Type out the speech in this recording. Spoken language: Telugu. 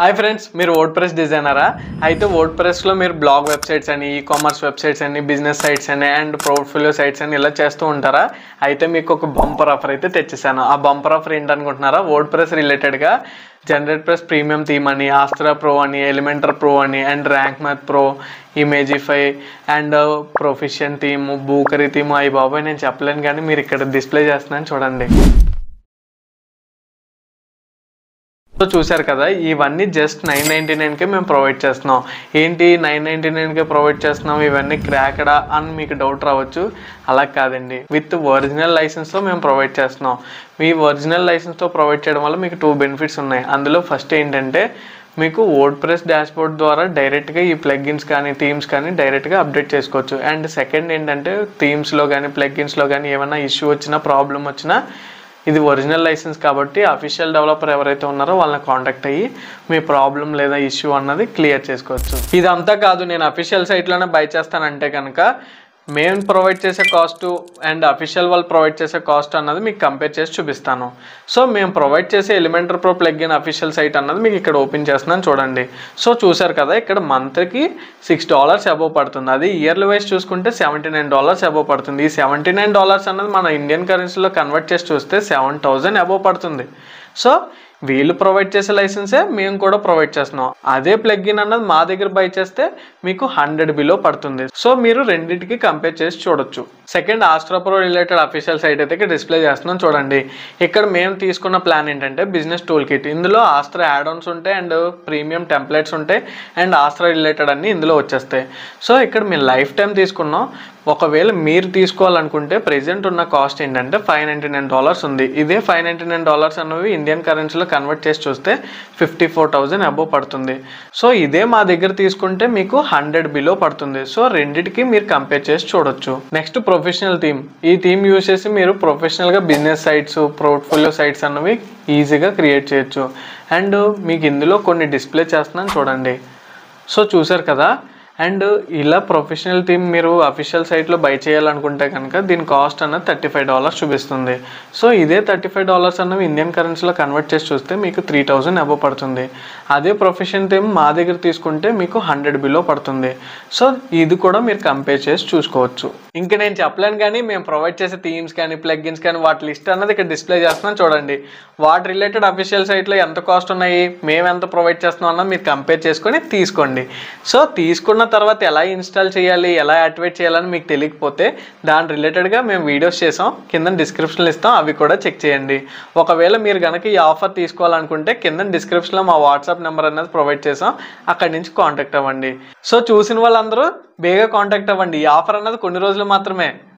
హాయ్ ఫ్రెండ్స్, మీరు వర్డ్ ప్రెస్ డిజైనరా? అయితే వర్డ్ ప్రెస్లో మీరు బ్లాగ్ వెబ్సైట్స్ అని, ఈ కామర్స్ వెబ్సైట్స్ అని, బిజినెస్ సైట్స్ అని అండ్ పోర్ట్ఫోలియో సైట్స్ అని ఇలా చేస్తూ ఉంటారా? అయితే మీకు ఒక బంపర్ ఆఫర్ అయితే తెచ్చేసాను. ఆ బంపర్ ఆఫర్ ఏంటనుకుంటున్నారా? వర్డ్ ప్రెస్ రిలేటెడ్గా జనరేట్ ప్రెస్ ప్రీమియం థీమ్ అని, ఆస్ట్రా ప్రో అని, ఎలిమెంటర్ ప్రో అని and Rank Math Pro, Imagify and proficient theme, బూకరీ థీమ్, అయ్యి బాబాయ్ నేను చెప్పలేను, కానీ మీరు ఇక్కడ డిస్ప్లే చేస్తున్నాను చూడండి. సో చూసారు కదా, ఇవన్నీ జస్ట్ 999కే మేము ప్రొవైడ్ చేస్తున్నాం. ఏంటి 999కే ప్రొవైడ్ చేస్తున్నాం, ఇవన్నీ క్రాకడా అని మీకు డౌట్ రావచ్చు. అలా కాదండి, విత్ ఒరిజినల్ లైసెన్స్తో మేము ప్రొవైడ్ చేస్తున్నాం. మీ ఒరిజినల్ లైసెన్స్తో ప్రొవైడ్ చేయడం వల్ల మీకు 2 బెనిఫిట్స్ ఉన్నాయి. అందులో ఫస్ట్ ఏంటంటే మీకు వర్డ్ ప్రెస్ డాష్బోర్డ్ ద్వారా డైరెక్ట్గా ఈ ప్లగ్గిన్స్ కానీ థీమ్స్ కానీ డైరెక్ట్గా అప్డేట్ చేసుకోవచ్చు. అండ్ సెకండ్ ఏంటంటే థీమ్స్లో కానీ ప్లగ్గిన్స్లో కానీ ఏమైనా ఇష్యూ వచ్చినా, ప్రాబ్లం వచ్చినా, ఇది ఒరిజినల్ లైసెన్స్ కాబట్టి అఫీషియల్ డెవలపర్ ఎవరైతే ఉన్నారో వాళ్ళని కాంటాక్ట్ అయ్యి మీ ప్రాబ్లం లేదా ఇష్యూ అన్నది క్లియర్ చేసుకోవచ్చు. ఇదంతా కాదు, నేను అఫీషియల్ సైట్లోనే బై చేస్తానంటే కనుక మేము ప్రొవైడ్ చేసే కాస్ట్ అండ్ అఫీషియల్ వాళ్ళు ప్రొవైడ్ చేసే కాస్ట్ అన్నది మీకు కంపేర్ చేసి చూపిస్తాను. సో మేము ప్రొవైడ్ చేసే Elementor Pro plugin official site అన్నది మీకు ఇక్కడ ఓపెన్ చేస్తున్నాను చూడండి. సో చూసారు కదా, ఇక్కడ మంత్కి $6 అబోవ్ పడుతుంది. అది ఇయర్లీ వైజ్ చూసుకుంటే $79 అబోవ్ పడుతుంది. ఈ $79 అన్నది మన ఇండియన్ కరెన్సీలో కన్వర్ట్ చేసి చూస్తే 7,000 అబోవ్ పడుతుంది. సో వీళ్ళు ప్రొవైడ్ చేసే లైసెన్సే మేము కూడా ప్రొవైడ్ చేస్తున్నాం. అదే ప్లగ్ఇన్ అన్నది మా దగ్గర బై చేస్తే మీకు 100 బిలో పడుతుంది. సో మీరు రెండింటికి కంపేర్ చేసి చూడొచ్చు. Second, Astra Pro related official site అయితే ఇక్కడ డిస్ప్లే చేస్తున్నాం చూడండి. ఇక్కడ మేము తీసుకున్న ప్లాన్ ఏంటంటే బిజినెస్ టూల్ కిట్. ఇందులో ఆస్ట్రా యాడ్-ఆన్స్ ఉంటాయి అండ్ ప్రీమియం టెంప్లెట్స్ ఉంటాయి అండ్ ఆస్ట్రా రిలేటెడ్ అన్ని ఇందులో వచ్చేస్తాయి. సో ఇక్కడ మేము లైఫ్ టైం తీసుకున్నాం. ఒకవేళ మీరు తీసుకోవాలనుకుంటే ప్రెజెంట్ ఉన్న కాస్ట్ ఏంటంటే $599 ఉంది. ఇదే $599 అనేవి ఇండియన్ కరెన్సీలో కన్వర్ట్ చేసి చూస్తే 54,000 అబోవ్ పడుతుంది. సో ఇదే మా దగ్గర తీసుకుంటే మీకు 100 బిలో పడుతుంది. సో రెండిటికి మీరు కంపేర్ చేసి చూడొచ్చు. Next, professional theme. ఈ థీమ్ యూజ్ చేసి మీరు ప్రొఫెషనల్గా బిజినెస్ సైట్స్, పోర్ట్ఫోలియో సైట్స్ అన్నవి ఈజీగా క్రియేట్ చేయొచ్చు. అండ్ మీకు ఇందులో కొన్ని డిస్ప్లే చేస్తున్నాను చూడండి. సో చూసారు కదా, అండ్ ఇలా ప్రొఫెషనల్ థీమ్ మీరు అఫీషియల్ సైట్లో బై చేయాలనుకుంటే కనుక దీని కాస్ట్ అన్నది $35 చూపిస్తుంది. సో ఇదే $35 అన్నవి ఇండియన్ కరెన్సీలో కన్వర్ట్ చేసి చూస్తే మీకు 3,000 అబోవ్ పడుతుంది. అదే ప్రొఫెషనల్ థీమ్ మా దగ్గర తీసుకుంటే మీకు 100 బిలో పడుతుంది. సో ఇది కూడా మీరు కంపేర్ చేసి చూసుకోవచ్చు. ఇంకా నేను చెప్పలేను, కానీ మేము ప్రొవైడ్ చేసే థీమ్స్ కానీ ప్లగ్గిన్స్ కానీ వాటి లిస్ట్ అన్నది ఇక్కడ డిస్ప్లే చేస్తున్నాం చూడండి. వాటి రిలేటెడ్ అఫీషియల్ సైట్లో ఎంత కాస్ట్ ఉన్నాయి, మేము ఎంత ప్రొవైడ్ చేస్తున్నాం అన్నది మీరు కంపేర్ చేసుకొని తీసుకోండి. సో తీసుకున్న తర్వాత ఎలా ఇన్స్టాల్ చేయాలి, ఎలా యాక్టివేట్ చేయాలని మీకు తెలియకపోతే దాని రిలేటెడ్గా మేము వీడియోస్ చేసాం, కింద డిస్క్రిప్షన్లో ఇస్తాం, అవి కూడా చెక్ చేయండి. ఒకవేళ మీరు కనుక ఈ ఆఫర్ తీసుకోవాలనుకుంటే కింద డిస్క్రిప్షన్లో మా వాట్సాప్ నెంబర్ అనేది ప్రొవైడ్ చేసాం, అక్కడి నుంచి కాంటాక్ట్ అవ్వండి. సో చూసిన వాళ్ళందరూ బేగా కాంటాక్ట్ అవ్వండి. ఈ ఆఫర్ అన్నది కొన్ని రోజులు మాత్రమే.